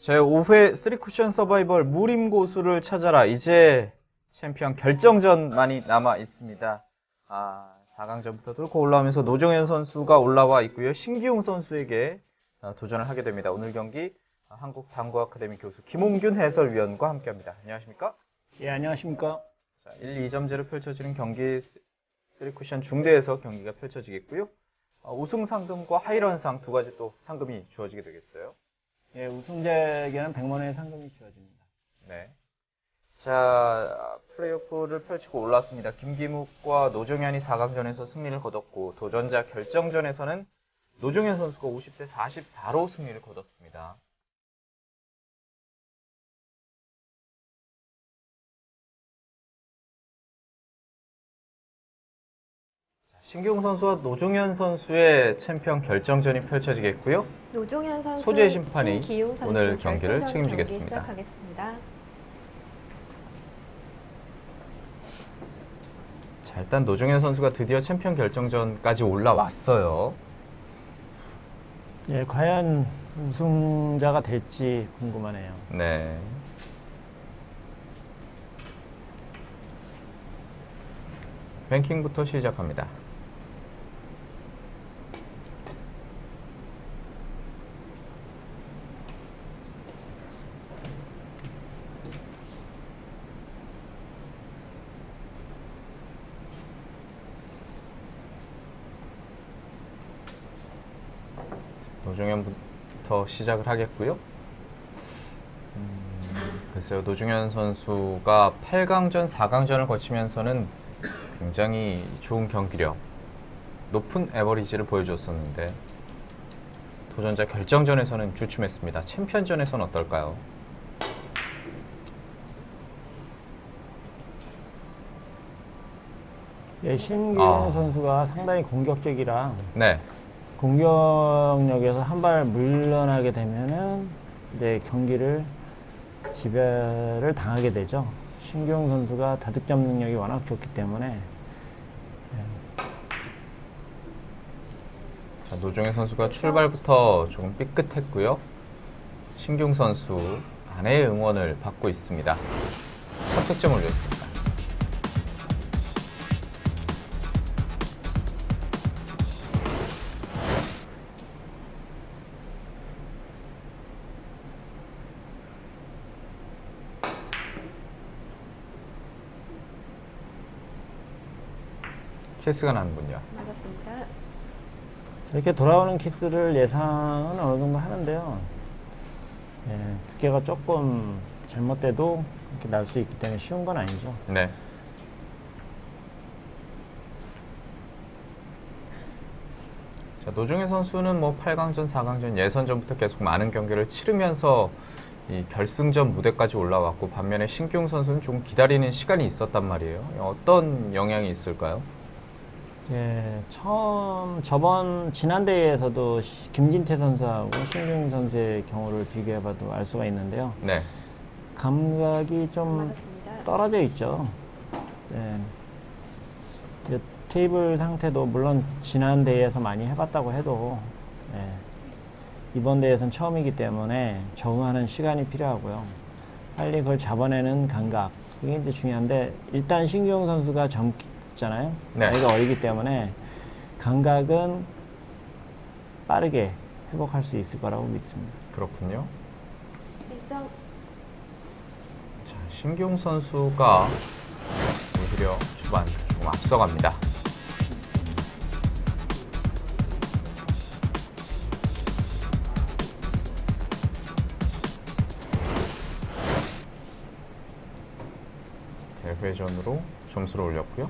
제5회 3쿠션 서바이벌 무림고수를 찾아라. 이제 챔피언 결정전만이 남아 있습니다. 4강전부터 뚫고 올라오면서 노정현 선수가 올라와 있고요. 신기용 선수에게 도전을 하게 됩니다. 오늘 경기 한국당구 아카데미 교수 김홍균 해설위원과 함께합니다. 안녕하십니까? 예, 안녕하십니까? 자, 1, 2점제로 펼쳐지는 경기 3쿠션 중대에서 경기가 펼쳐지겠고요. 우승 상금과 하이런상 두 가지 또 상금이 주어지게 되겠어요. 예, 우승자에게는 100만 원의 상금이 주어집니다. 네. 자, 플레이오프를 펼치고 올랐습니다. 김기묵과 노정현이 4강전에서 승리를 거뒀고 도전자 결정전에서는 노정현 선수가 50대 44로 승리를 거뒀습니다. 신기용 선수와 노정현 선수의 챔피언 결정전이 펼쳐지겠고요. 노정현 선수, 소재 심판이 신기용 선수 오늘 경기를 결승전 책임지겠습니다. 경기 시작하겠습니다. 자, 일단 노정현 선수가 드디어 챔피언 결정전까지 올라왔어요. 예, 과연 우승자가 될지 궁금하네요. 네. 뱅킹부터 시작합니다. 노정현부터 시작을 하겠고요. 글쎄요, 노정현 선수가 8강전, 4강전을 거치면서는 굉장히 좋은 경기력, 높은 에버리지를 보여줬었는데 도전자 결정전에서는 주춤했습니다. 챔피언전에서는 어떨까요? 예, 신기용 선수가 상당히 공격적이라 네. 공격력에서 한 발 물러나게 되면은 이제 경기를 지배를 당하게 되죠. 신기용 선수가 다득점 능력이 워낙 좋기 때문에. 자, 노정현 선수가 출발부터 조금 삐끗했고요. 신기용 선수 아내의 응원을 받고 있습니다. 첫 득점을 올렸습니다. 키스가 나는군요. 맞았습니다. 이렇게 돌아오는 키스를 예상은 어느 정도 하는데요. 예, 두께가 조금 잘못돼도 이렇게 날 수 있기 때문에 쉬운 건 아니죠. 네. 자, 노정현 선수는 뭐 8강전, 4강전, 예선전부터 계속 많은 경기를 치르면서 이 결승전 무대까지 올라왔고 반면에 신기용 선수는 좀 기다리는 시간이 있었단 말이에요. 어떤 영향이 있을까요? 예, 지난 대회에서도 김진태 선수하고 신기용 선수의 경우를 비교해봐도 알 수가 있는데요. 네. 감각이 좀 맞았습니다. 떨어져 있죠. 예. 이제 테이블 상태도 물론 지난 대회에서 많이 해봤다고 해도 예, 이번 대회에서는 처음이기 때문에 적응하는 시간이 필요하고요. 빨리 그걸 잡아내는 감각, 그게 이제 중요한데 일단 신기용 선수가 젊잖아요. 네. 나이가 어리기 때문에 감각은 빠르게 회복할 수 있을 거라고 믿습니다. 그렇군요. 1점. 자, 신기용 선수가 오히려 초반 조금 앞서갑니다. 대회전으로 점수를 올렸고요.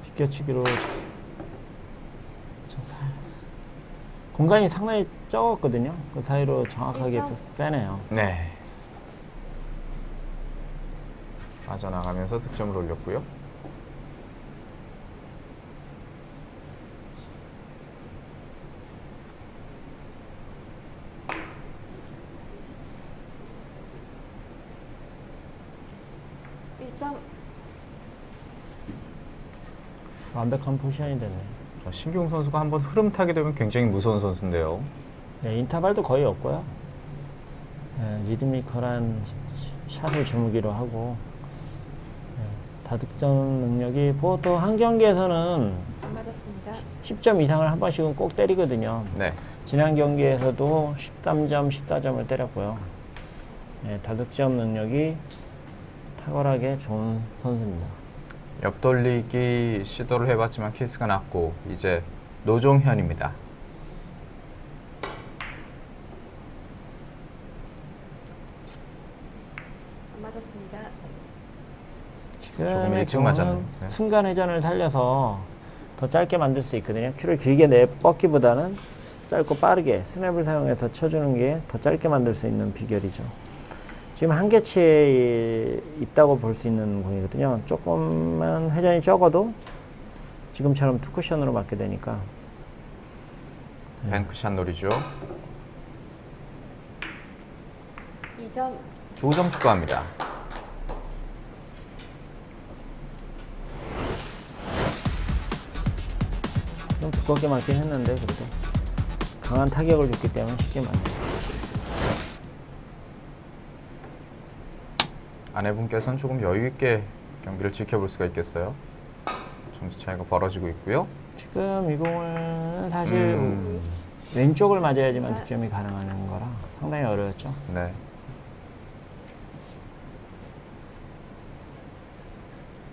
비껴치기로 공간이 상당히 적었거든요. 그 사이로 정확하게 일점. 빼내요. 네. 빠져나가면서 득점을 올렸고요. 완벽한 포지션이 됐네요. 자, 신기용 선수가 한번 흐름 타게 되면 굉장히 무서운 선수인데요. 네, 인터벌도 거의 없고요. 네, 리드미컬한 샷을 주무기로 하고, 네, 다득점 능력이 보통 한 경기에서는 안 맞았습니다. 10점 이상을 한 번씩은 꼭 때리거든요. 네. 지난 경기에서도 13점, 14점을 때렸고요. 네, 다득점 능력이 탁월하게 좋은 선수입니다. 옆돌리기 시도를 해봤지만 키스가 났고 이제 노종현입니다. 안 맞았습니다. 조금 일찍 맞았네요. 네. 순간 회전을 살려서 더 짧게 만들 수 있거든요. 큐를 길게 뻗기보다는 짧고 빠르게 스냅을 사용해서 쳐주는 게 더 짧게 만들 수 있는 비결이죠. 지금 한계치에 있다고 볼 수 있는 공이거든요. 조금만 회전이 적어도 지금처럼 투쿠션으로 맞게 되니까. 뱅크샷 노리죠. 2점. 2점 추가합니다. 좀 두껍게 맞긴 했는데 그래도 강한 타격을 줬기 때문에 쉽게 맞네요. 아내분께서는 조금 여유 있게 경기를 지켜볼 수가 있겠어요. 점수 차이가 벌어지고 있고요. 지금 이 공은 사실 왼쪽을 맞아야지만 득점이 가능한 거라 상당히 어려웠죠. 네.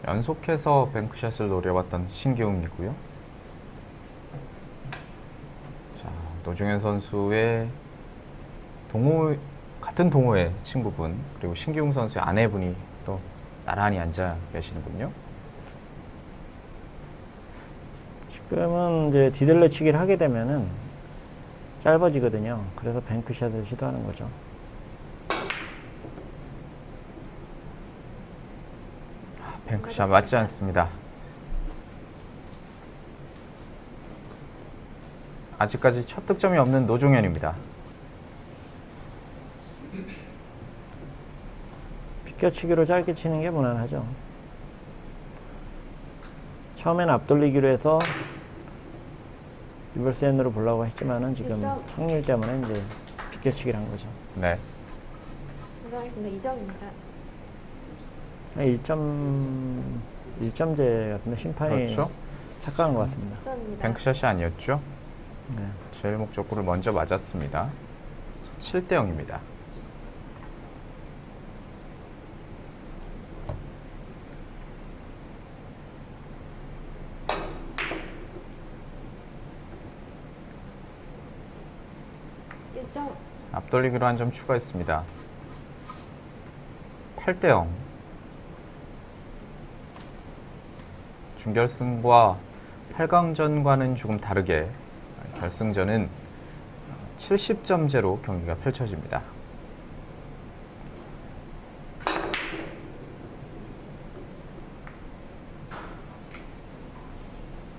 연속해서 뱅크샷을 노려봤던 신기웅이고요. 자, 노종현 선수의 같은 동호회 친구분 그리고 신기웅 선수의 아내분이 또 나란히 앉아 계시는군요. 지금은 이제 뒤들려치기를 하게 되면은 짧아지거든요. 그래서 뱅크샷을 시도하는 거죠. 뱅크샷 맞지 않습니다. 아직까지 첫 득점이 없는 노종현입니다. 비껴치기로 짧게 치는 게 무난하죠. 처음엔 앞돌리기로 해서 리버스 핸드로 보려고 했지만은 지금 일점. 확률 때문에 이제 비껴치기를 한 거죠. 네. 정정하겠습니다. 2점입니다. 1점제 같은데 심판이 그렇죠. 착각한 것 같습니다. 2점입니다. 뱅크샷이 아니었죠. 네. 제일 목적구를 먼저 맞았습니다. 7대 0입니다. 앞돌리기로 한 점 추가했습니다. 8대 0. 준결승과 8강전과는 조금 다르게 결승전은 70점제로 경기가 펼쳐집니다.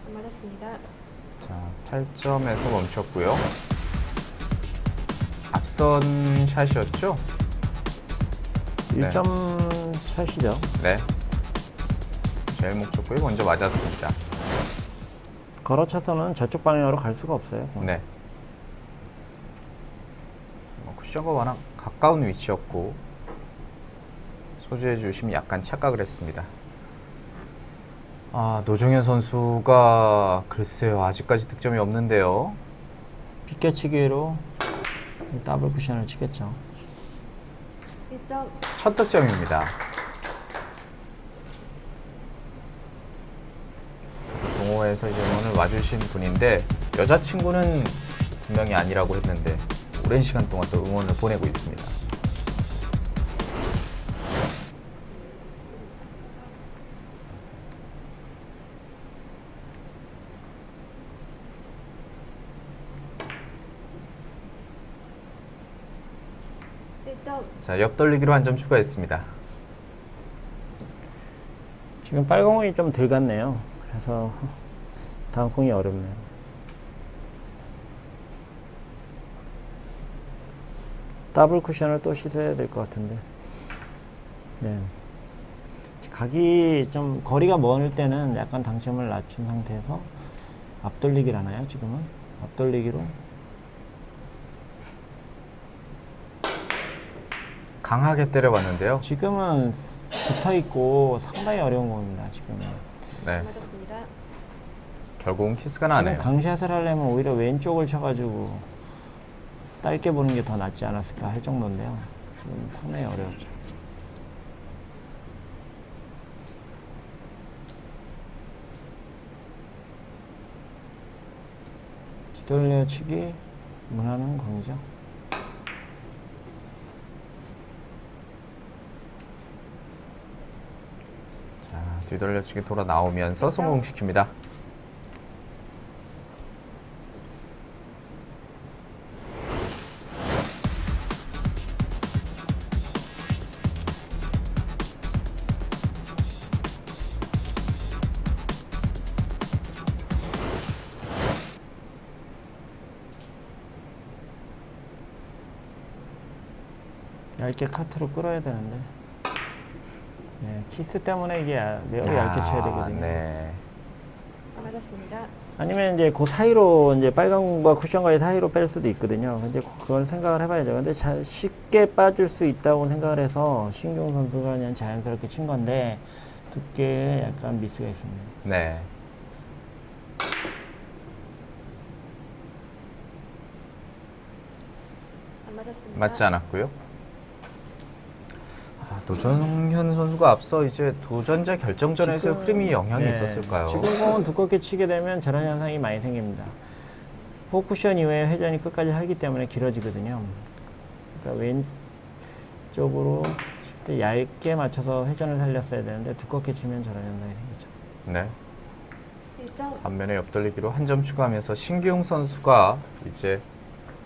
안 맞았습니다. 자, 8점에서 멈췄고요. 앞선 샷이었죠? 1점 샷이죠. 네. 제일 목적구에 먼저 맞았습니다. 걸어쳐서는 저쪽 방향으로 갈 수가 없어요. 네. 쿠션과 워낙 가까운 위치였고 소지해 주심이 약간 착각을 했습니다. 아, 노종현 선수가 글쎄요, 아직까지 득점이 없는데요. 비껴치기로 더블 쿠션을 치겠죠. 1점. 첫 득점입니다. 동호회에서 이제 오늘 와주신 분인데 여자친구는 분명히 아니라고 했는데 오랜 시간 동안 또 응원을 보내고 있습니다. 자, 옆돌리기로 한 점 추가했습니다. 지금 빨간 공이 좀 덜 갔네요. 그래서 다음 공이 어렵네요. 더블 쿠션을 또 시도해야 될 것 같은데. 네. 각이 좀 거리가 멀 때는 약간 당점을 낮춘 상태에서 앞돌리기를 하나요? 지금은 앞돌리기로 강하게 때려봤는데요. 지금은 붙어 있고 상당히 어려운 공입니다. 지금은. 네, 맞았습니다. 결국은 키스가 지금 나네요. 강샷을 하려면 오히려 왼쪽을 쳐가지고 짧게 보는 게 더 낫지 않았을까 할 정도인데요. 지금 상당히 어려웠죠. 뒤돌려치기 무난한 공이죠. 자, 뒤돌려치기 돌아 나오면서 성공시킵니다. 얇게 카트로 끌어야 되는데 네, 키스 때문에 이게 매우 얇게 쳐야 되거든요. 네. 맞았습니다. 아니면 이제 그 사이로 이제 빨간과 쿠션과의 사이로 뺄 수도 있거든요. 근데 그걸 생각을 해봐야죠. 근데 쉽게 빠질 수 있다고 생각을 해서 신규용 선수가 그냥 자연스럽게 친 건데 두께에 약간 미스가 있습니다. 네. 안 맞았습니다. 맞지 않았고요. 노정현 선수가 앞서 이제 도전자 결정전에서 지금, 흐름이 영향이 네, 있었을까요? 지금 공은 두껍게 치게 되면 저런 현상이 많이 생깁니다. 포쿠션 이후에 회전이 끝까지 하기 때문에 길어지거든요. 그러니까 왼쪽으로 칠 때 얇게 맞춰서 회전을 살렸어야 되는데 두껍게 치면 저런 현상이 생기죠. 네. 1점. 반면에 옆돌리기로 한 점 추가하면서 신기용 선수가 이제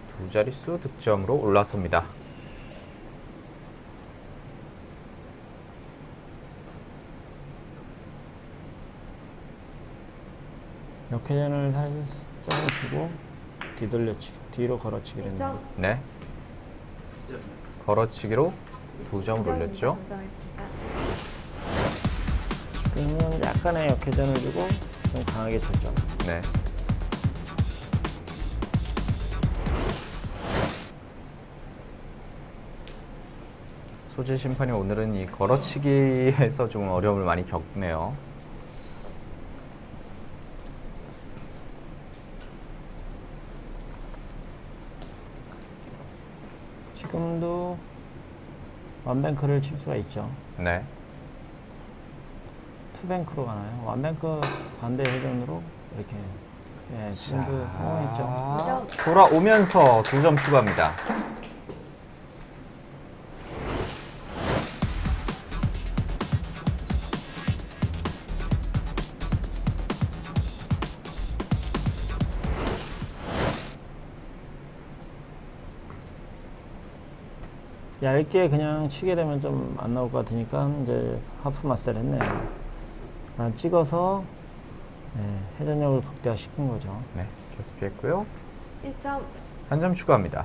두 자릿수 득점으로 올라섭니다. 역회전을 살짝 주고 뒤돌려치기, 뒤로 걸어치기 됩니다. 1점. 네. 걸어치기로 두 점 올렸죠. 정정했습니다. 지금은 약간의 역회전을 주고 좀 강하게 쳤죠. 네. 소재 심판이 오늘은 이 걸어치기에서 좀 어려움을 많이 겪네요. 지금도 완뱅크를 칠 수가 있죠. 네. 투뱅크로 가나요? 완뱅크 반대 회전으로 이렇게 네, 지금도 성공했죠. 자, 돌아오면서 두 점 추가합니다. 얇게 그냥 치게 되면 좀 안 나올 것 같으니까 이제 하프 마스를 했네요. 찍어서 네, 회전력을 극대화시킨 거죠. 네. 계속 피했고요. 1점. 한 점 추가합니다.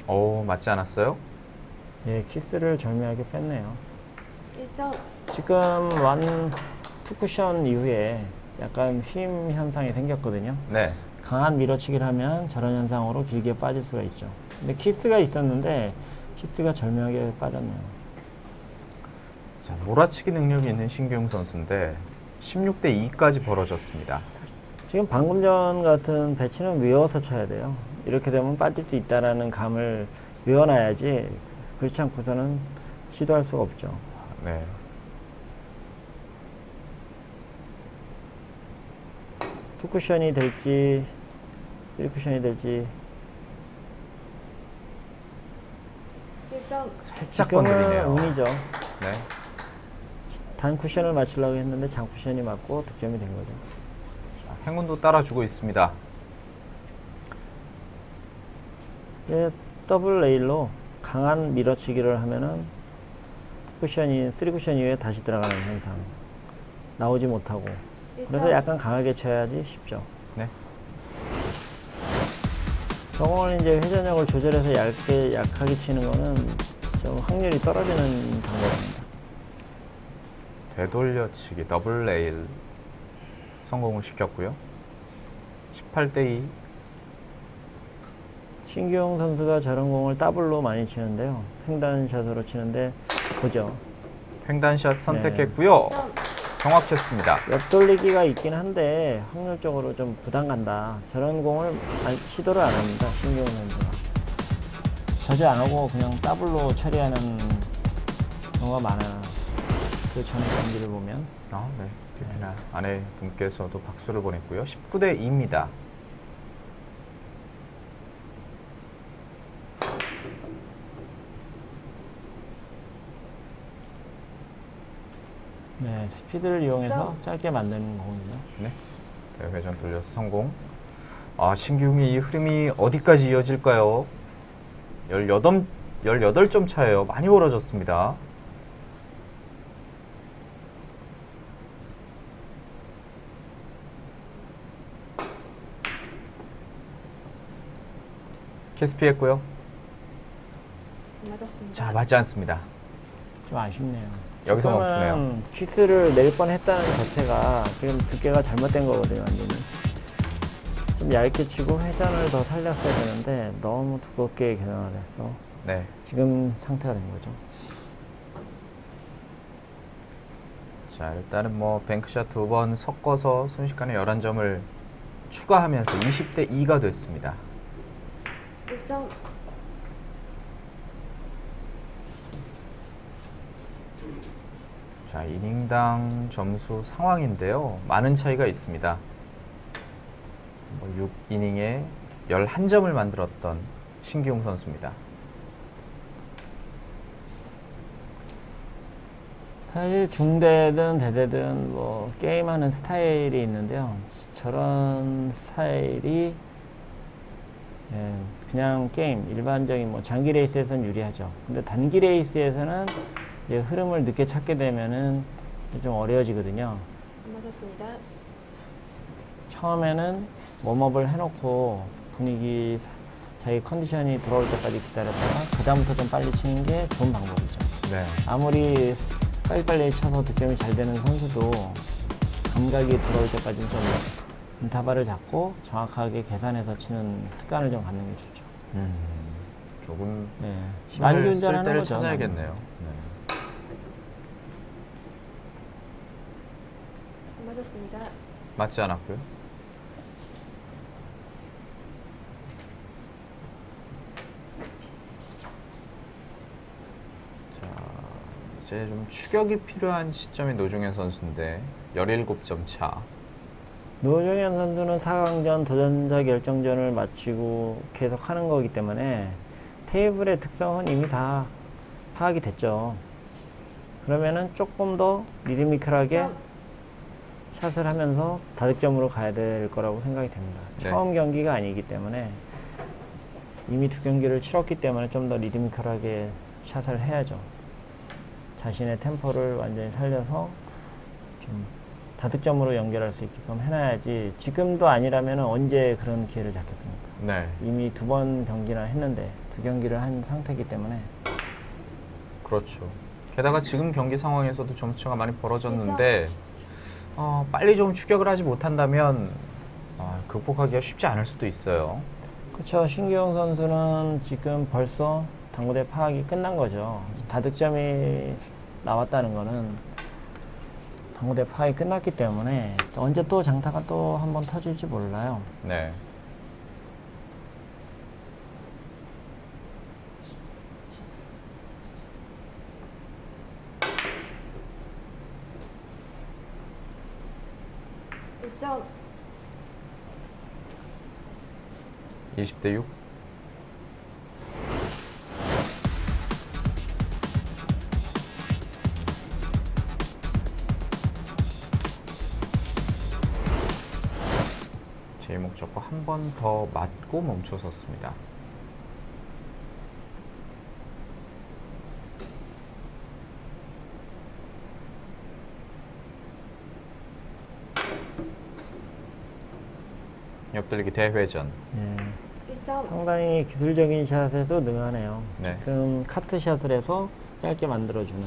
오, 맞지 않았어요? 예, 키스를 절묘하게 뺐네요. 1점. 지금 투 쿠션 이후에 약간 휨 현상이 생겼거든요. 네. 강한 밀어치기를 하면 저런 현상으로 길게 빠질 수가 있죠. 근데 키스가 있었는데 키스가 절묘하게 빠졌네요. 자, 몰아치기 능력이 있는 신기용 선수인데 16대 2까지 벌어졌습니다. 지금 방금 전 같은 배치는 외워서 쳐야 돼요. 이렇게 되면 빠질 수 있다는 감을 외워놔야지 그렇지 않고서는 시도할 수가 없죠. 네. 투 쿠션이 될지 1쿠션이 될지 1점. 살짝 지금은 건드리네요. 운이죠. 네. 단 쿠션을 맞추려고 했는데 장 쿠션이 맞고 득점이 된 거죠. 자, 행운도 따라주고 있습니다. 예, 더블 레일로 강한 밀어치기를 하면은 투 쿠션이 3쿠션 이후에 다시 들어가는 현상 나오지 못하고 그래서 1점. 약간 강하게 쳐야지 쉽죠. 네. 저걸 이제 회전력을 조절해서 약하게 치는 거는 좀 확률이 떨어지는 방법입니다. 되돌려치기 더블 레일 성공을 시켰고요. 18대 2. 신규용 선수가 저런 공을 더블로 많이 치는데요. 횡단샷으로 치는데 보죠. 횡단샷 선택했고요. 점. 정확했습니다. 옆돌리기가 있긴 한데 확률적으로 좀 부담 간다. 저런 공을 시도를 안 합니다. 신규용 선수가. 저지 안 하고 그냥 더블로 처리하는 경우가 많아요. 그 전에 경기를 보면. 아, 네. 특히나 아내분께서도 박수를 보냈고요. 19대 2입니다. 네, 스피드를 이용해서 점. 짧게 만드는 공이죠. 네. 대회전 돌려서 성공. 아, 신기웅의 이 흐름이 어디까지 이어질까요? 18점 차예요. 많이 벌어졌습니다. 키스 피했고요. 맞았습니다. 자, 맞지 않습니다. 좀 아쉽네요. 여기서 지금은 멈추네요. 키스를 낼 뻔했다는 자체가 지금 두께가 잘못된 거거든요, 완전히. 좀 얇게 치고 회전을 더 살렸어야 되는데 너무 두껍게 개선을 해서 네. 지금 상태가 된 거죠. 자, 일단은 뭐 뱅크샷 2번 섞어서 순식간에 11점을 추가하면서 20대 2가 됐습니다. 1점. 자, 이닝당 점수 상황인데요. 많은 차이가 있습니다. 6이닝에 11점을 만들었던 신기웅 선수입니다. 사실 중대든 대대든 뭐 게임하는 스타일이 있는데요. 저런 스타일이 그냥 게임 일반적인 뭐 장기 레이스에서는 유리하죠. 근데 단기 레이스에서는 이제 흐름을 늦게 찾게 되면은 좀 어려워지거든요. 맞았습니다. 처음에는 웜업을 해놓고 분위기 자기 컨디션이 들어올 때까지 기다렸다가 그다음부터 좀 빨리 치는 게 좋은 방법이죠. 네. 아무리 빨리빨리 쳐서 득점이 잘 되는 선수도 감각이 들어올 때까지는 좀 인터벌을 잡고 정확하게 계산해서 치는 습관을 좀 갖는 게 좋죠. 조금 네. 힘을 쓸 난균전하는 때를 거죠. 찾아야겠네요. 네. 맞았습니다. 맞지 않았고요. 자, 이제 좀 추격이 필요한 시점이 노종현 선수인데 17점 차. 노종현 선수는 4강전 도전자 결정전을 마치고 계속 하는 거기 때문에 테이블의 특성은 이미 다 파악이 됐죠. 그러면은 조금 더 리드미컬하게 점. 샷을 하면서 다득점으로 가야 될 거라고 생각이 됩니다. 네. 처음 경기가 아니기 때문에 이미 2경기를 치렀기 때문에 좀 더 리드미컬하게 샷을 해야죠. 자신의 템포를 완전히 살려서 좀 다득점으로 연결할 수 있게끔 해놔야지 지금도 아니라면 언제 그런 기회를 잡겠습니까? 네. 이미 2번 경기나 했는데 2경기를 한 상태이기 때문에 그렇죠. 게다가 지금 경기 상황에서도 점수차가 많이 벌어졌는데 빨리 좀 추격을 하지 못한다면 극복하기가 쉽지 않을 수도 있어요. 그렇죠. 신기용 선수는 지금 벌써 당구대 파악이 끝난 거죠. 다득점이 나왔다는 거는 당구대 파악이 끝났기 때문에 언제 또 장타가 또 한 번 터질지 몰라요. 네. 점. 20대 6. 제목 잡고 한 번 더 맞고 멈춰섰습니다. 옆돌리기 대회전. 예. 1점. 상당히 기술적인 샷에도 능하네요. 네. 지금 카트샷을 해서 짧게 만들어주는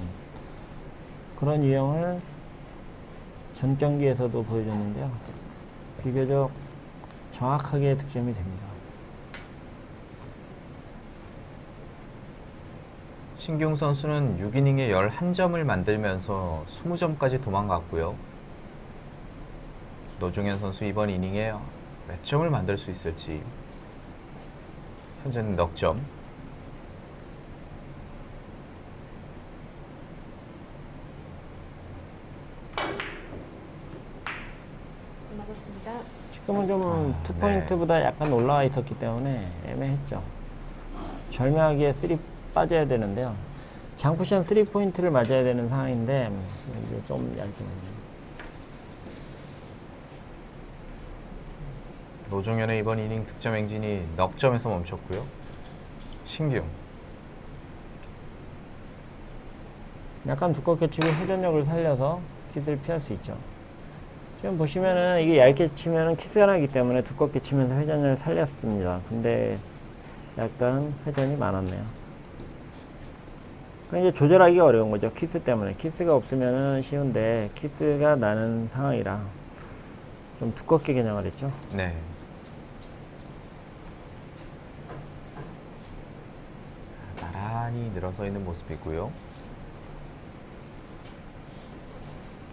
그런 유형을 전 경기에서도 보여줬는데요. 비교적 정확하게 득점이 됩니다. 신기웅 선수는 6이닝에 11점을 만들면서 20점까지 도망갔고요. 노종현 선수 이번 이닝에 몇 점을 만들 수 있을지. 현재는 넉 점. 맞았습니다. 지금은 좀 아, 2포인트보다 약간 올라와 있었기 때문에 애매했죠. 절묘하게 3 빠져야 되는데요. 장쿠션 3포인트를 맞아야 되는 상황인데 이게 좀 얇게 맞네요. 노종현의 이번 이닝 득점 행진이 넉 점에서 멈췄고요. 신기웅. 약간 두껍게 치고 회전력을 살려서 키스를 피할 수 있죠. 지금 보시면은 이게 얇게 치면은 키스가 나기 때문에 두껍게 치면서 회전을 살렸습니다. 근데 약간 회전이 많았네요. 그러니까 이제 조절하기가 어려운 거죠. 키스 때문에. 키스가 없으면은 쉬운데 키스가 나는 상황이라 좀 두껍게 겨냥을 했죠. 네. 나란히 늘어서 있는 모습이고요.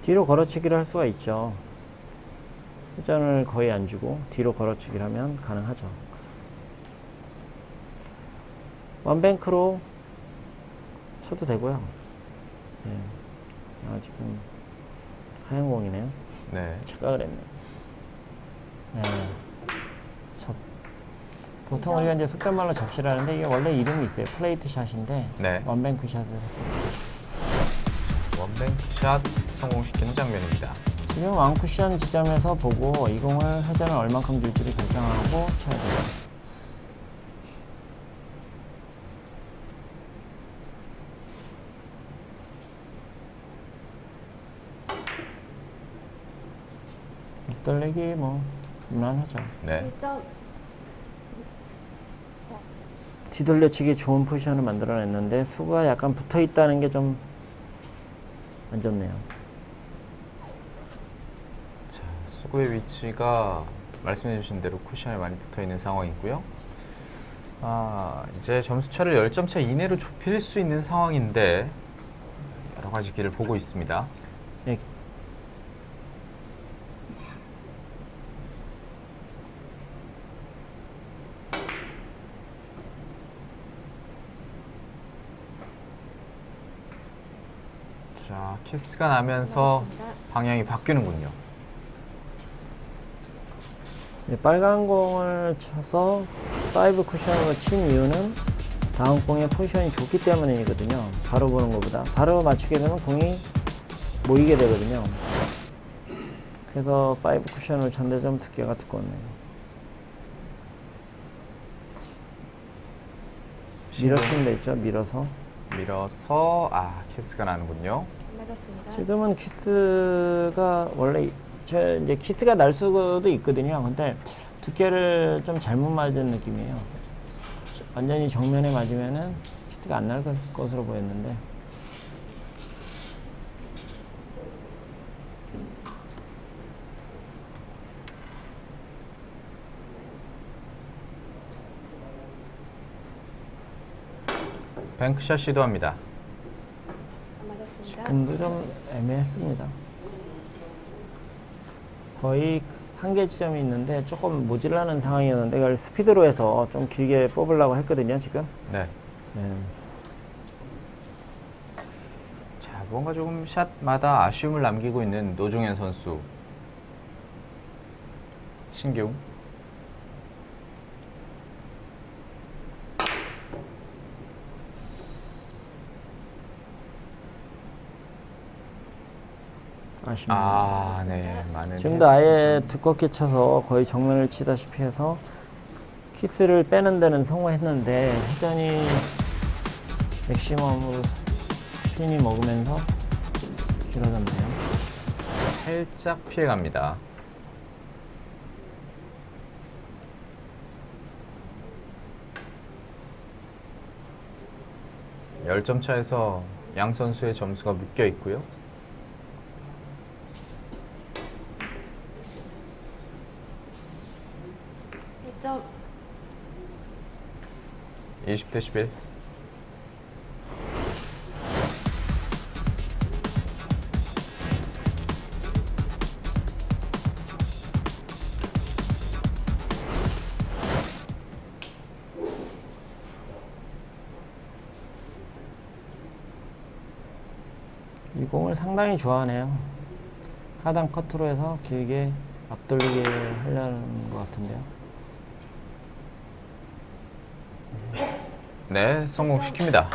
뒤로 걸어치기를 할 수가 있죠. 회전을 거의 안 주고 뒤로 걸어치기를 하면 가능하죠. 원뱅크로 쳐도 되고요. 네. 아, 지금 하얀 공이네요. 네. 착각을 했네요. 네. 보통 우리가 이제 속된말로 접시를 하는데 이게 원래 이름이 있어요. 플레이트 샷인데 네. 원뱅크 샷을 했습니다. 원뱅크샷 성공시키는 장면입니다. 지금 왕쿠션 지점에서 보고 이 공을 회전을 얼만큼 줄지를 결정하고 쳐야 돼요. 옆돌리기 뭐 무난하죠. 네. 1점. 뒤돌려치기 좋은 포지션을 만들어냈는데 수가 약간 붙어있다는 게 좀 안 좋네요. 자, 수구의 위치가 말씀해주신 대로 쿠션에 많이 붙어있는 상황이고요. 아, 이제 점수차를 10점 차 이내로 좁힐 수 있는 상황인데 여러 가지 길을 보고 있습니다. 네. 자, 키스가 나면서 맞았습니다. 방향이 바뀌는군요. 네, 빨간 공을 쳐서 5 쿠션으로 친 이유는 다음 공의 포지션이 좋기 때문이거든요. 바로 보는 것보다. 바로 맞추게 되면 공이 모이게 되거든요. 그래서 5 쿠션을 쳤는데 좀 두께가 두껍네요. 밀어치면 되죠. 밀어서. 밀어서 키스가 나는군요. 맞았습니다. 지금은 키스가 원래 이제 키스가 날 수도 있거든요. 근데 두께를 좀 잘못 맞은 느낌이에요. 완전히 정면에 맞으면은 키스가 안 날 것으로 보였는데. 뱅크샷 시도합니다. 맞았습니다. 지금도 좀 애매했습니다. 거의 한계 지점이 있는데 조금 모질라는 상황이었는데 그걸 스피드로 해서 좀 길게 뽑으려고 했거든요, 지금. 네. 네. 자, 뭔가 조금 샷마다 아쉬움을 남기고 있는 노종현 선수. 신기웅. 아쉽네요. 네. 많은 지금도 아예 두껍게 쳐서 거의 정면을 치다시피 해서 키스를 빼는 데는 성공했는데 회전이 맥시멈으로 스핀이 먹으면서 길어졌네요. 살짝 피해갑니다. 10점 차에서 양 선수의 점수가 묶여 있고요. 점 20대 11. 이 공을 상당히 좋아하네요. 하단 커트로 해서 길게 앞돌리게 하려는 것 같은데요. 네, 성공시킵니다.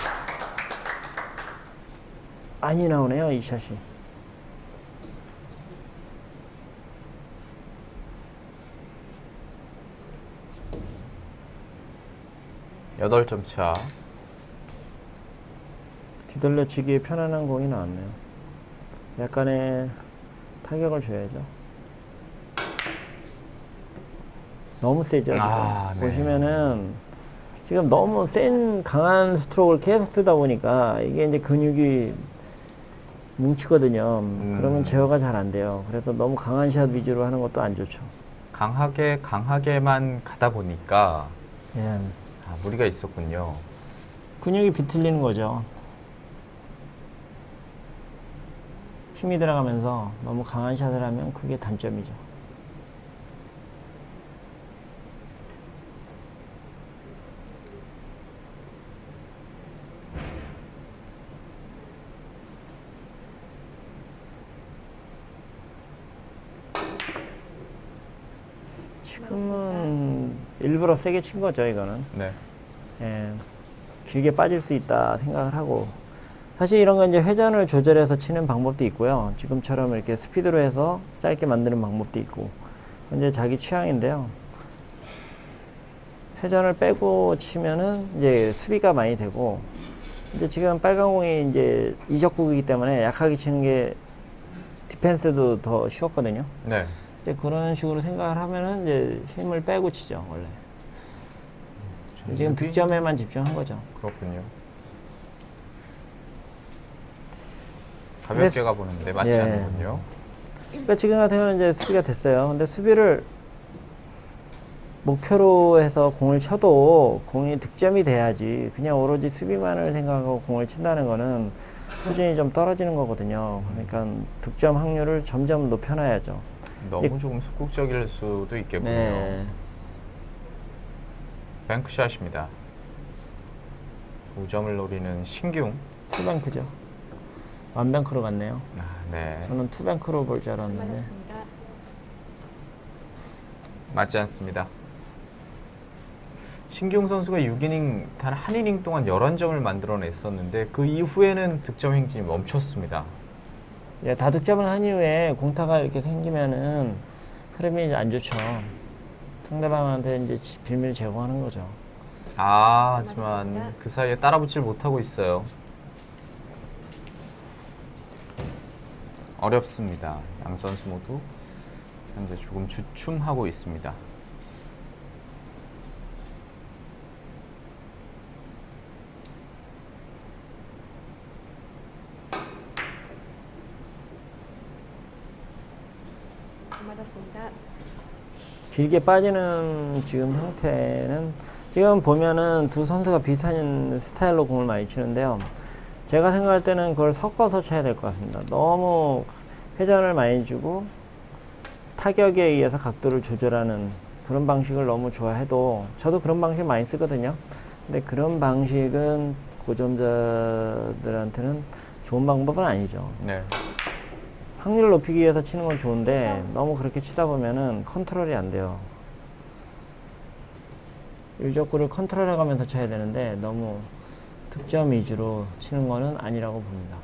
많이 나오네요, 이 샷이. 여덟 점 차. 뒤돌려치기에 편안한 공이 나왔네요. 약간의 타격을 줘야죠. 너무 세죠, 지금. 네. 보시면은 지금 너무 센 강한 스트로크를 계속 쓰다 보니까 이게 이제 근육이 뭉치거든요. 그러면 제어가 잘 안 돼요. 그래서 너무 강한 샷 위주로 하는 것도 안 좋죠. 강하게만 가다 보니까 예. 무리가 있었군요. 근육이 비틀리는 거죠. 힘이 들어가면서 너무 강한 샷을 하면 그게 단점이죠. 지금은 일부러 세게 친 거죠, 이거는. 네. 예, 길게 빠질 수 있다 생각을 하고, 사실 이런 건 이제 회전을 조절해서 치는 방법도 있고요. 지금처럼 이렇게 스피드로 해서 짧게 만드는 방법도 있고, 이제 자기 취향인데요. 회전을 빼고 치면은 이제 수비가 많이 되고, 이제 지금 빨간 공이 이제 이적국이기 때문에 약하게 치는 게 디펜스도 더 쉬웠거든요. 네. 이제 그런 식으로 생각을 하면은 이제 힘을 빼고 치죠, 원래. 지금 득점에만 집중한 거죠. 그렇군요. 가볍게 가보는데 맞지 예. 않는군요. 그러니까 지금 같은 경우는 이제 수비가 됐어요. 근데 수비를 목표로 해서 공을 쳐도 공이 득점이 돼야지, 그냥 오로지 수비만을 생각하고 공을 친다는 거는 수준이 좀 떨어지는 거거든요. 그러니까 득점 확률을 점점 높여놔야죠. 너무 조금 소극적일 수도 있겠군요. 네. 뱅크샷입니다. 2점을 노리는 신기웅. 투뱅크죠. 완뱅크로 갔네요. 네. 저는 투뱅크로 볼 줄 알았는데. 맞았습니다. 맞지 않습니다. 신기웅 선수가 6이닝 단 한 이닝 동안 11점을 만들어냈었는데 그 이후에는 득점 행진이 멈췄습니다. 예, 다득점을 한 이후에 공타가 이렇게 생기면은 흐름이 이제 안 좋죠. 상대방한테 이제 빌미를 제공하는 거죠. 하지만 맞았습니다. 그 사이에 따라붙질 못하고 있어요. 어렵습니다. 양 선수 모두 현재 조금 주춤하고 있습니다. 맞았습니다. 길게 빠지는 지금 상태는, 지금 보면은 두 선수가 비슷한 스타일로 공을 많이 치는데요. 제가 생각할 때는 그걸 섞어서 쳐야 될 것 같습니다. 너무 회전을 많이 주고 타격에 의해서 각도를 조절하는 그런 방식을 너무 좋아해도, 저도 그런 방식 많이 쓰거든요. 근데 그런 방식은 고점자들한테는 좋은 방법은 아니죠. 네. 확률을 높이기 위해서 치는 건 좋은데 너무 그렇게 치다 보면은 컨트롤이 안 돼요. 일적구를 컨트롤해 가면서 쳐야 되는데 너무 득점 위주로 치는 거는 아니라고 봅니다.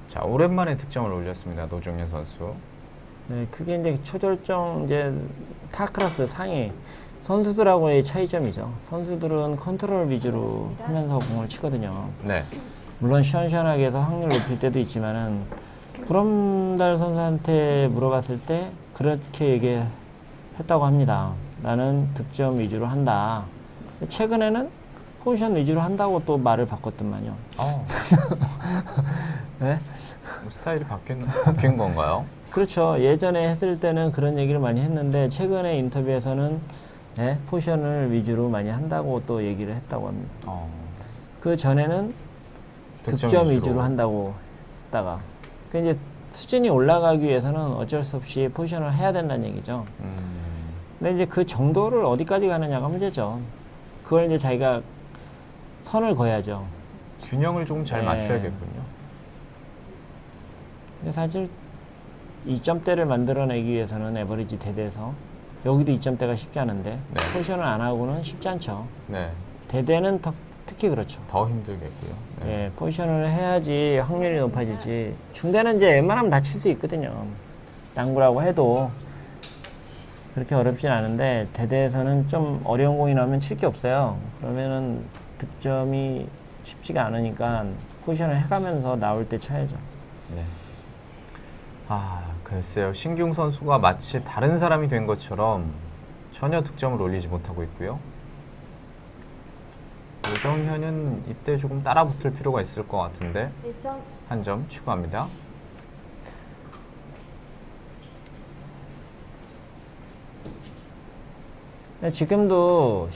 자, 오랜만에 득점을 올렸습니다. 노종현 선수. 네, 그게 이제 초절정 이제 타 클래스 상위 선수들하고의 차이점이죠. 선수들은 컨트롤 위주로 하면서 공을 치거든요. 네. 물론 시원시원하게 해서 확률 높일 때도 있지만은, 구름달 선수한테 물어봤을 때 그렇게 얘기했다고 합니다. 나는 득점 위주로 한다. 최근에는 포지션 위주로 한다고 또 말을 바꿨더만요. 네? 스타일이 바뀐 건가요? 그렇죠. 예전에 했을 때는 그런 얘기를 많이 했는데 최근에 인터뷰에서는 네, 포지션을 위주로 많이 한다고 또 얘기를 했다고 합니다. 그 전에는 득점 위주로 한다고 했다가 그 이제 수준이 올라가기 위해서는 어쩔 수 없이 포지션을 해야 된다는 얘기죠. 근데 이제 그 정도를 어디까지 가느냐가 문제죠. 그걸 이제 자기가 선을 그어야죠. 균형을 조금 잘 네. 맞춰야겠군요. 근데 사실 2점대를 만들어내기 위해서는 에버리지 대대에서 여기도 2점대가 쉽지 않은데 네. 포지션을 안 하고는 쉽지 않죠. 네. 대대는 특히 그렇죠. 더 힘들겠고요. 네. 예, 포지션을 해야지 확률이 높아지지. 중대는 이제 웬만하면 다 칠 수 있거든요. 당구라고 해도 그렇게 어렵진 않은데 대대에서는 좀 어려운 공이 나오면 칠 게 없어요. 그러면은 득점이 쉽지가 않으니까 포지션을 해가면서 나올 때 쳐야죠. 네. 글쎄요. 신기웅 선수가 마치 다른 사람이 된 것처럼 전혀 득점을 올리지 못하고 있고요. 노정현은 이때 조금 따라붙을 필요가 있을 것 같은데 1점. 한 점 추가합니다. 지금도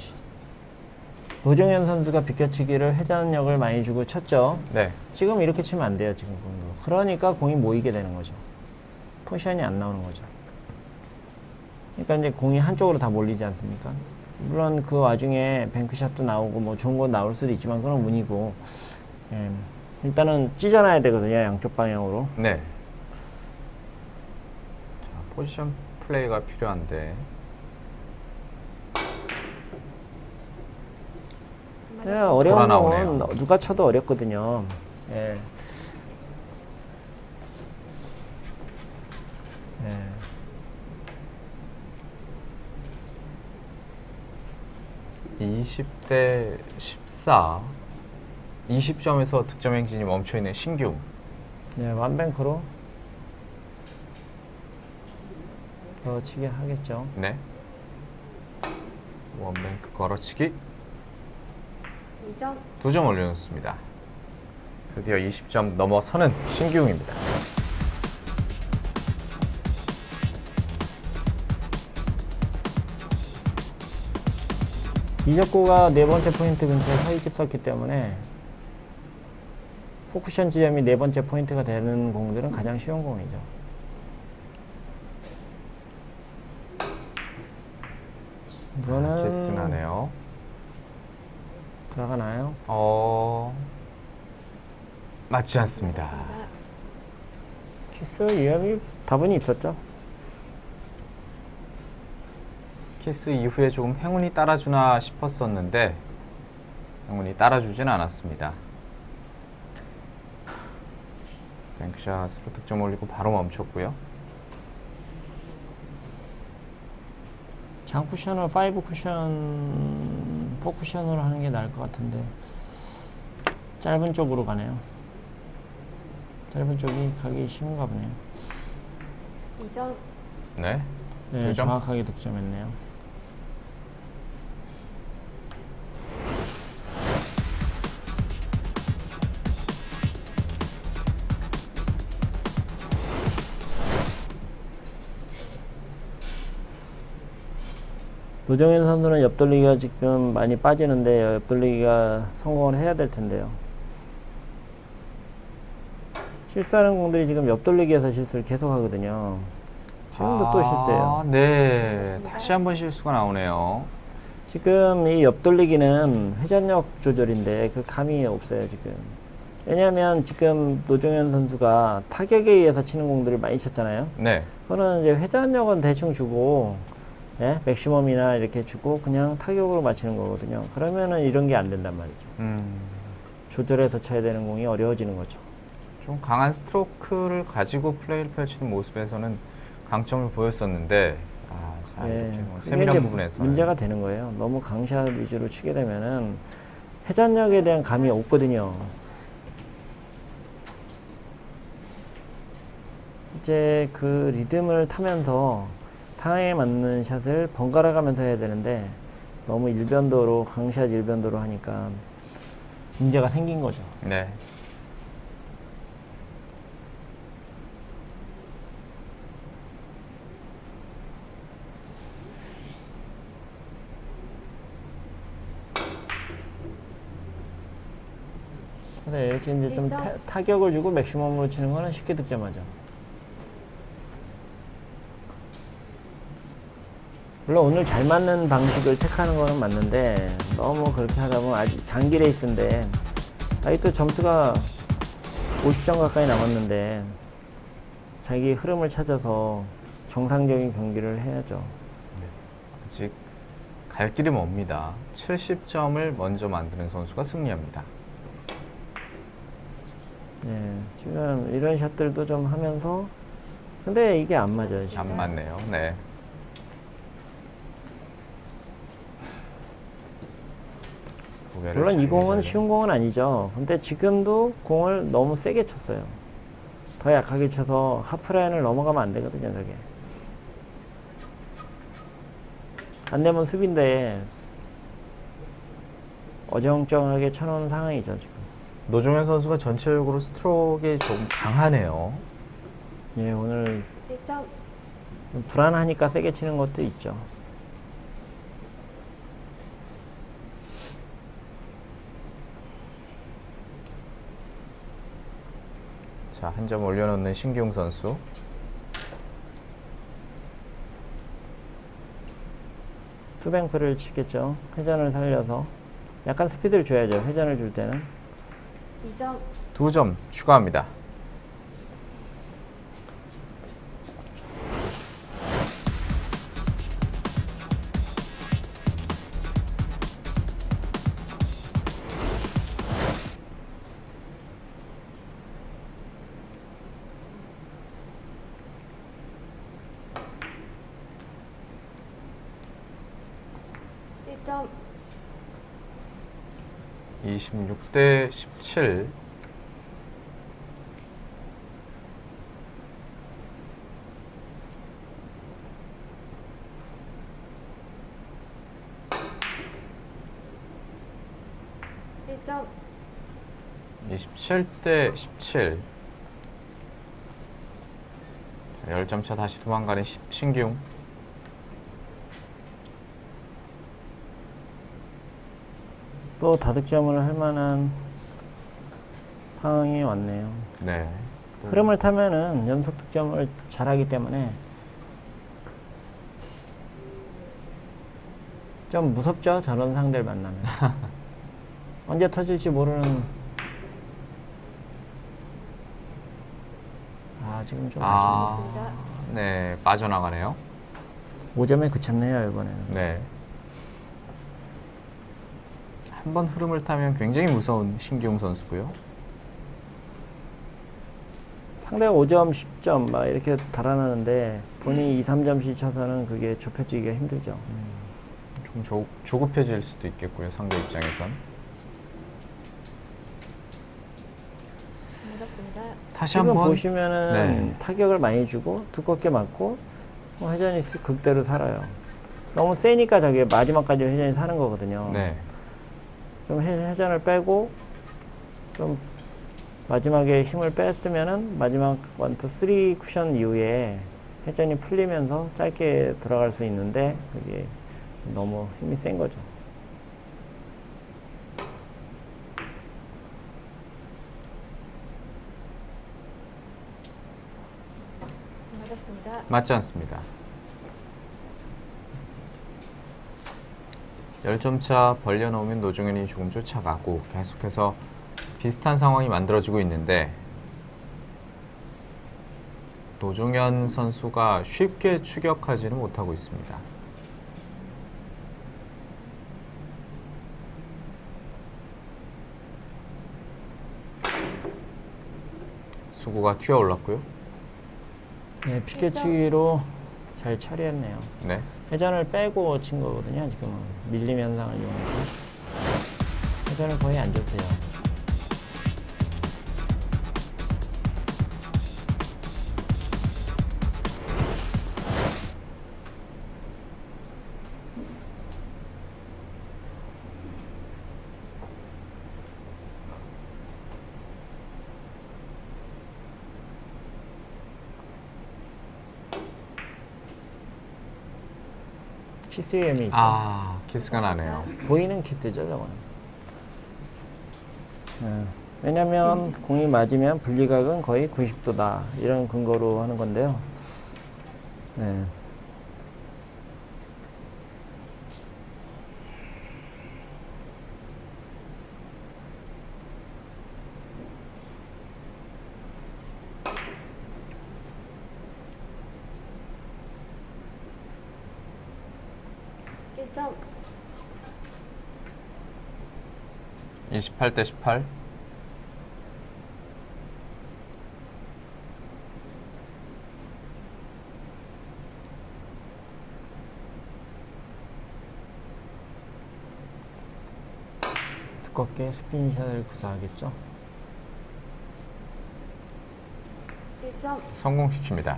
노정현 선수가 비껴치기를 회전력을 많이 주고 쳤죠. 네. 지금 이렇게 치면 안 돼요. 지금 공도. 그러니까 공이 모이게 되는 거죠. 포지션이 안 나오는 거죠. 그러니까 이제 공이 한쪽으로 다 몰리지 않습니까? 물론 그 와중에 뱅크샷도 나오고 뭐 좋은 거 나올 수도 있지만 그건 운이고 예, 일단은 찢어놔야 되거든요. 양쪽 방향으로. 네. 자, 포지션 플레이가 필요한데 네, 맞았습니다. 어려운 돌아 나오네요. 건 누가 쳐도 어렵거든요. 예. 예. 20대 14 20점에서 득점 행진이 멈춰있는 신기웅. 네, 완뱅크로 더 치게 하겠죠. 네. 원뱅크 걸어치기 2점. 2점 올려놓습니다. 드디어 20점 넘어서는 신기웅입니다. 이적구가 네 번째 포인트 근처에 서 있었기 때문에 포쿠션 지점이 네 번째 포인트가 되는 공들은 가장 쉬운 공이죠. 이거는 캐스나네요. 들어가나요? 맞지 않습니다. 맞았습니다. 키스 위험이 다분히 있었죠. 키스 이후에 조금 행운이 따라주나 싶었었는데 행운이 따라주진 않았습니다. 뱅크샷으로 득점 올리고 바로 멈췄고요. 장쿠션을 5쿠션, 4쿠션으로 하는 게 나을 것 같은데 짧은 쪽으로 가네요. 짧은 쪽이 가기 쉬운가 보네요. 2점. 네. 네, 2점. 정확하게 득점했네요. 노정현 선수는 옆돌리기가 지금 많이 빠지는데 옆돌리기가 성공을 해야 될 텐데요. 실수하는 공들이 지금 옆돌리기에서 실수를 계속 하거든요. 지금도 또 실수해요. 네. 맞았습니다. 다시 한번 실수가 나오네요. 지금 이 옆돌리기는 회전력 조절인데 그 감이 없어요 지금. 왜냐하면 지금 노정현 선수가 타격에 의해서 치는 공들을 많이 쳤잖아요. 네. 그거는 이제 회전력은 대충 주고 예? 맥시멈이나 이렇게 주고 그냥 타격으로 맞히는 거거든요. 그러면은 이런 게 안 된단 말이죠. 조절해서 쳐야 되는 공이 어려워지는 거죠. 좀 강한 스트로크를 가지고 플레이를 펼치는 모습에서는 강점을 보였었는데 자, 예, 이렇게 뭐 그게 세밀한 이제 부분에서 문제가 되는 거예요. 너무 강샷 위주로 치게 되면은 회전력에 대한 감이 없거든요. 이제 그 리듬을 타면서 상황에 맞는 샷을 번갈아 가면서 해야 되는데 너무 일변도로 강샷 일변도로 하니까 문제가 생긴 거죠. 네. 그래 이렇게 이제 좀 일점. 타격을 주고 맥시멈으로 치는 거는 쉽게 득점하죠. 물론 오늘 잘 맞는 방식을 택하는 거는 맞는데 너무 그렇게 하다 보면 아직 장기 레이스인데 아직 또 점수가 50점 가까이 남았는데 자기 흐름을 찾아서 정상적인 경기를 해야죠. 아직 갈 길이 멉니다. 70점을 먼저 만드는 선수가 승리합니다. 네, 지금 이런 샷들도 좀 하면서 근데 이게 안 맞아요. 지금. 안 맞네요. 네. 고개를 물론 이 잘게 공은 잘게. 쉬운 공은 아니죠. 근데 지금도 공을 너무 세게 쳤어요. 더 약하게 쳐서 하프라인을 넘어가면 안 되거든요, 저게. 안 되면 수비인데 어정쩡하게 쳐놓은 상황이죠, 지금. 노종현 선수가 전체적으로 스트로크가 좀 강하네요. 예, 오늘 1점. 좀 불안하니까 세게 치는 것도 있죠. 자, 한 점 올려놓는 신기용 선수. 투뱅크를 치겠죠. 회전을 살려서. 약간 스피드를 줘야죠, 회전을 줄 때는. 2점. 2점 추가합니다. 점 26대 17. 점 27대 17. 10점 차 다시 도망가는 신기용. 또 다득점을 할 만한 상황이 왔네요. 네. 흐름을 타면은 연속 득점을 잘하기 때문에 좀 무섭죠, 저런 상대를 만나면. 언제 터질지 모르는. 지금 좀 아쉽네. 좋습니다. 네, 빠져나가네요. 5점에 그쳤네요, 이번에는. 네. 한번 흐름을 타면 굉장히 무서운 신기용 선수고요. 상대가 5점, 10점 막 이렇게 달아나는데 본인이 2, 3점씩 쳐서는 그게 좁혀지기가 힘들죠. 좀 조급해질 수도 있겠고요, 상대 입장에선. 맞았습니다. 다시 지금 한번 보시면은 네. 타격을 많이 주고 두껍게 맞고 회전이 극대로 살아요. 너무 세니까 저게 마지막까지 회전이 사는 거거든요. 네. 좀 회전을 빼고 좀 마지막에 힘을 뺐으면은 마지막 1, 2, 3 쿠션 이후에 회전이 풀리면서 짧게 돌아갈 수 있는데 그게 너무 힘이 센 거죠. 맞았습니다. 맞지 않습니다. 10점 차 벌려놓으면 노종현이 조금 쫓아가고 계속해서 비슷한 상황이 만들어지고 있는데 노종현 선수가 쉽게 추격하지는 못하고 있습니다. 수구가 튀어 올랐고요. 네, 피켓치기로 잘 처리했네요. 네. 회전을 빼고 친 거거든요. 지금은 밀림 현상을 이용해서 회전을 거의 안 줬어요. 키스임이 있죠. 아, 키스가 나네요. 보이는 키스죠, 저거는. 왜냐면 공이 맞으면 분리각은 거의 90도다. 이런 근거로 하는 건데요. 네. 일점 28대 18. 두껍게 스핀샷을 구사하겠죠. 1점 성공시킵니다.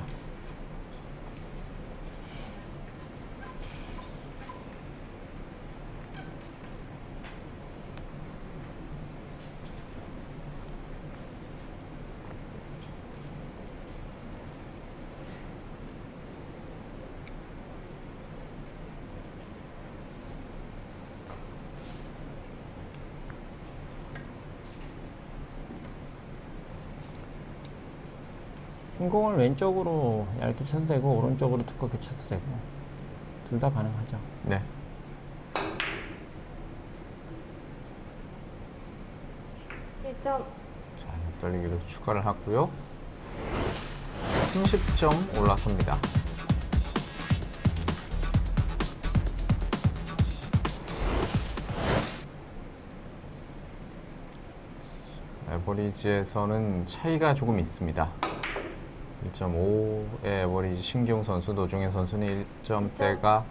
흰 공을 왼쪽으로 얇게 쳐도 되고 오른쪽으로 두껍게 쳐도 되고 둘 다 가능하죠. 네. 일점 자, 옆돌리기로 추가를 하고요. 30점 올라섭니다. 에버리지에서는 차이가 조금 있습니다. 1.5의 에버리지 신기용 선수, 노종현 선수는 1점대가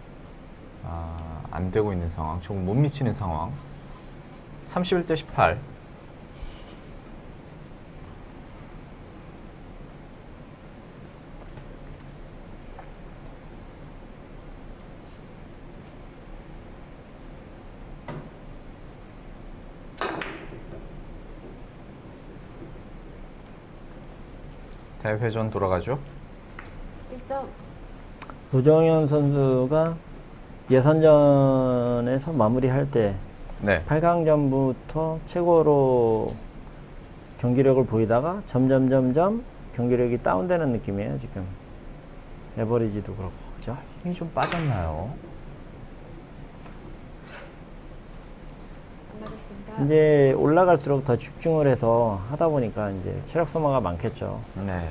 안 되고 있는 상황, 조금 못 미치는 상황. 31대 18. 대회전 돌아가죠. 1점 노정현 선수가 예선전에서 마무리할 때 네. 8강전부터 최고로 경기력을 보이다가 점점 경기력이 다운되는 느낌이에요, 지금. 에버리지도 그렇고, 그죠? 힘이 좀 빠졌나요? 안 맞았습니다. 이제 올라갈수록 더 집중을 해서 하다 보니까 이제 체력 소모가 많겠죠. 네.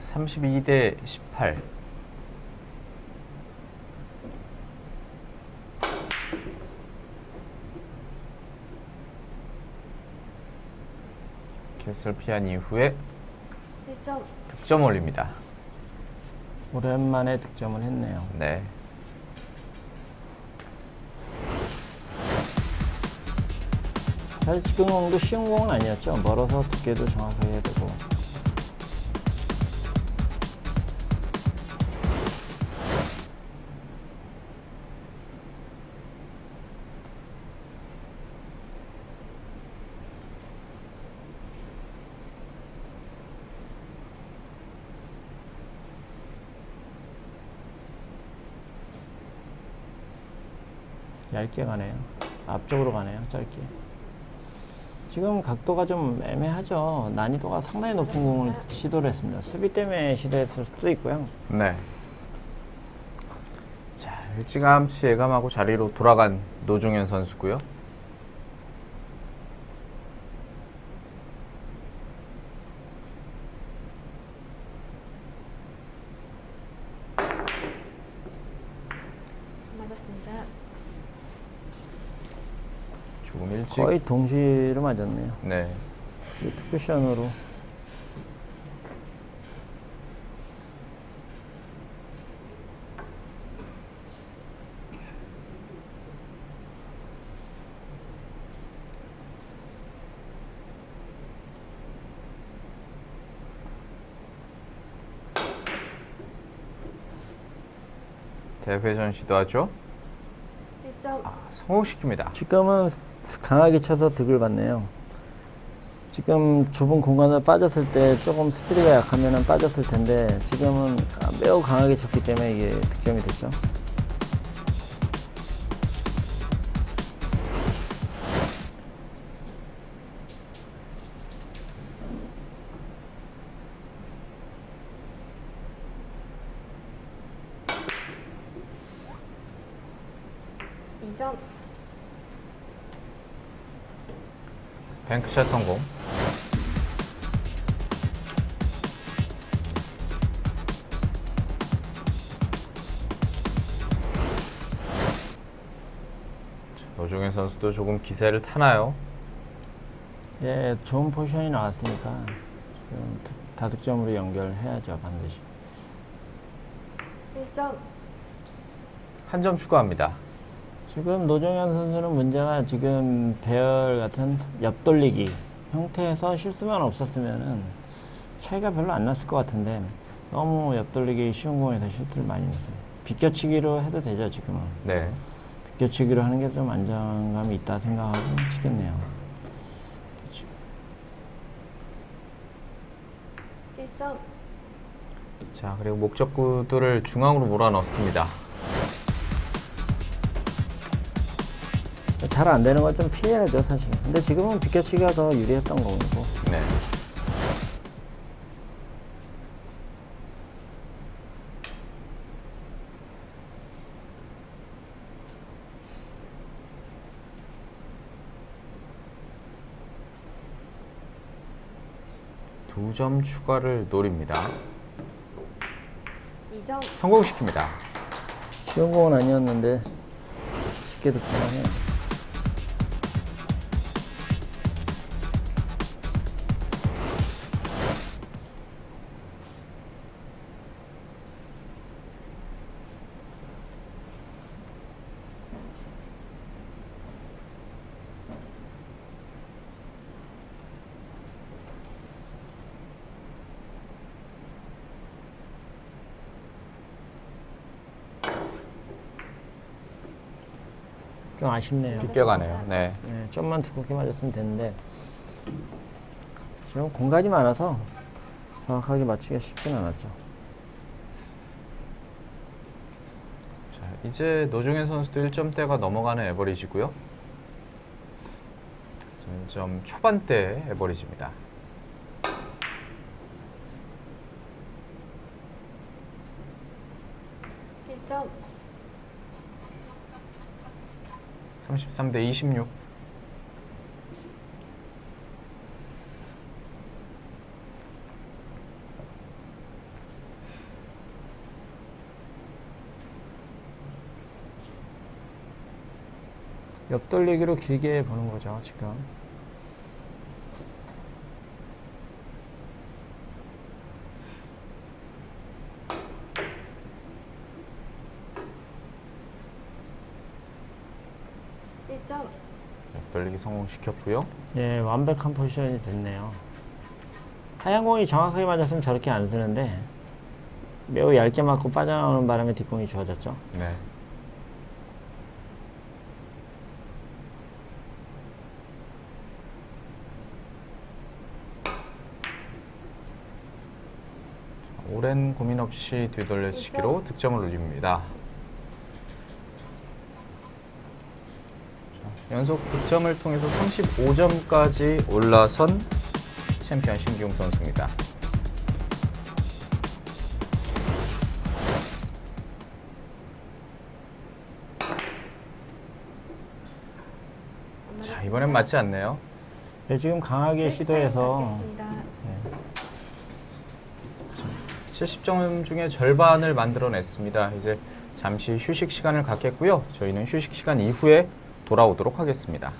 (32대 18) 캐슬 피한 이후에 1점 득점 올립니다. 오랜만에 득점을 했네요. 네. 사실 지금 공도 쉬운 공은 아니었죠. 멀어서 두께도 정확하게 해야 되고. 얇게 가네요. 앞쪽으로 가네요. 짧게. 지금 각도가 좀 애매하죠. 난이도가 상당히 높은 공을 시도를 했습니다. 수비 때문에 시도했을 수도 있고요. 네. 자, 일찌감치 예감하고 자리로 돌아간 노종현 선수고요. 맞았습니다. 조금 일찍. 거의 동시로 맞았네요. 네. 투쿠션으로. 대회전 시도하죠. 1점 성공시킵니다. 지금은 강하게 쳐서 득을 봤네요. 지금 좁은 공간을 빠졌을 때 조금 스피드가 약하면 빠졌을 텐데 지금은 매우 강하게 쳤기 때문에 이게 득점이 됐죠. 이점 뱅크샷 성공. 노종현 선수도 조금 기세를 타나요? 예, 좋은 포지션이 나왔으니까 지금 다득점으로 연결해야죠, 반드시. 1점 한 점 추가합니다. 지금 노종현 선수는 문제가 지금 배열 같은 옆돌리기 형태에서 실수만 없었으면은 차이가 별로 안 났을 것 같은데 너무 옆돌리기 쉬운 공에서 실수를 많이 냈어요. 비껴치기로 해도 되죠, 지금은. 네. 비껴치기로 하는 게 좀 안정감이 있다 생각하고 치겠네요. 1점 자, 그리고 목적구들을 중앙으로 몰아넣습니다. 잘 안 되는 건 좀 피해야죠, 사실. 근데 지금은 비껴치기가 더 유리했던 거고. 네. 두 점 추가를 노립니다. 2점 성공시킵니다. 쉬운 공은 아니었는데 쉽게 득점하네요. 좀 아쉽네요. 비껴가네요. 네. 네, 좀만 두껍게 맞았으면 됐는데 지금 공간이 많아서 정확하게 맞추기가 쉽진 않았죠. 자, 이제 노종현 선수도 1점대가 넘어가는 에버리지고요. 점점 초반대 에버리지입니다. 1점 33대 26. 옆돌리기로 길게 보는 거죠, 지금. 옆돌리기 성공시켰고요. 예, 완벽한 포지션이 됐네요. 하얀 공이 정확하게 맞았으면 저렇게 안 쓰는데 매우 얇게 맞고 빠져나오는 바람에 뒷공이 좋아졌죠. 네. 오랜 고민 없이 뒤돌려치기로 득점을 올립니다. 연속 득점을 통해서 35점까지 올라선 챔피언 신기용 선수입니다. 자, 이번엔 맞지 않네요. 네, 지금 강하게 시도해서 70점 중에 절반을 만들어냈습니다. 이제 잠시 휴식 시간을 갖겠고요. 저희는 휴식 시간 이후에 돌아오도록 하겠습니다.